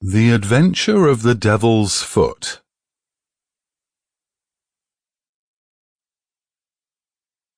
The Adventure of the Devil's Foot.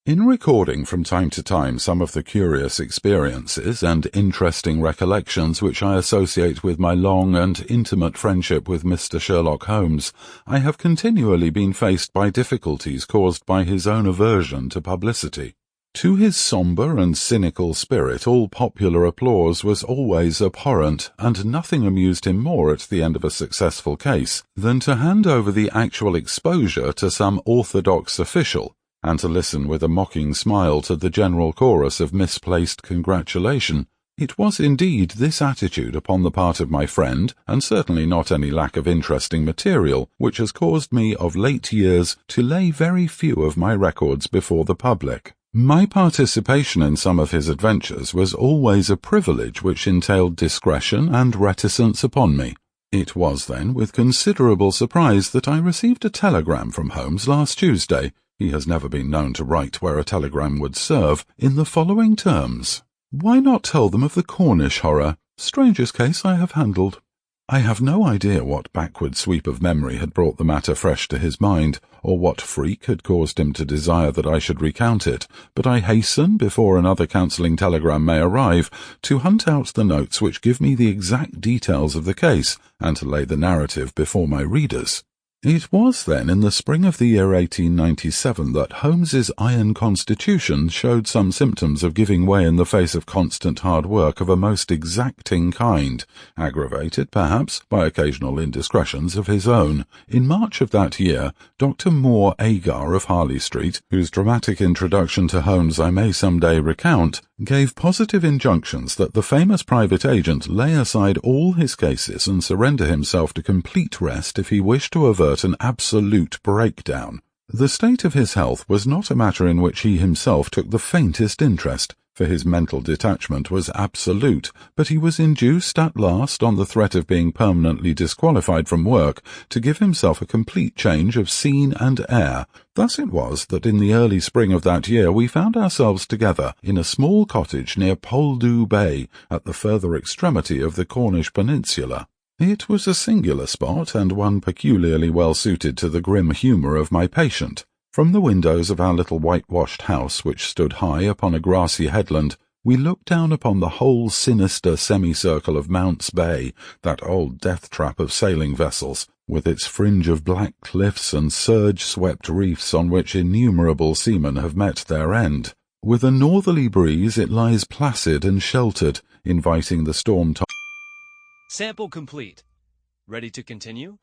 In recording from time to time some of the curious experiences and interesting recollections which I associate with my long and intimate friendship with Mr. Sherlock Holmes, I have continually been faced by difficulties caused by his own aversion to publicity. To his sombre and cynical spirit all popular applause was always abhorrent, and nothing amused him more at the end of a successful case than to hand over the actual exposure to some orthodox official, and to listen with a mocking smile to the general chorus of misplaced congratulation. It was indeed this attitude upon the part of my friend, and certainly not any lack of interesting material, which has caused me of late years to lay very few of my records before the public. My participation in some of his adventures was always a privilege which entailed discretion and reticence upon me. It was then with considerable surprise that I received a telegram from Holmes last Tuesday. He has never been known to write where a telegram would serve, in the following terms: "Why not tell them of the Cornish horror? Strangest case I have handled." I have no idea what backward sweep of memory had brought the matter fresh to his mind, or what freak had caused him to desire that I should recount it, but I hasten, before another counselling telegram may arrive, to hunt out the notes which give me the exact details of the case, and to lay the narrative before my readers. It was then in the spring of the year 1897 that Holmes's iron constitution showed some symptoms of giving way in the face of constant hard work of a most exacting kind, aggravated, perhaps, by occasional indiscretions of his own. In March of that year, Dr. Moore Agar of Harley Street, whose dramatic introduction to Holmes I may some day recount, gave positive injunctions that the famous private agent lay aside all his cases and surrender himself to complete rest if he wished to avert an absolute breakdown. The state of his health was not a matter in which he himself took the faintest interest, for his mental detachment was absolute, but he was induced at last, on the threat of being permanently disqualified from work, to give himself a complete change of scene and air. Thus it was that in the early spring of that year we found ourselves together in a small cottage near Poldhu Bay, at the further extremity of the Cornish peninsula. It was a singular spot, and one peculiarly well suited to the grim humour of my patient. From the windows of our little whitewashed house, which stood high upon a grassy headland, we looked down upon the whole sinister semicircle of Mounts Bay, that old death-trap of sailing vessels, with its fringe of black cliffs and surge-swept reefs on which innumerable seamen have met their end. With a northerly breeze it lies placid and sheltered, inviting the storm-tossed. Sample complete. Ready to continue?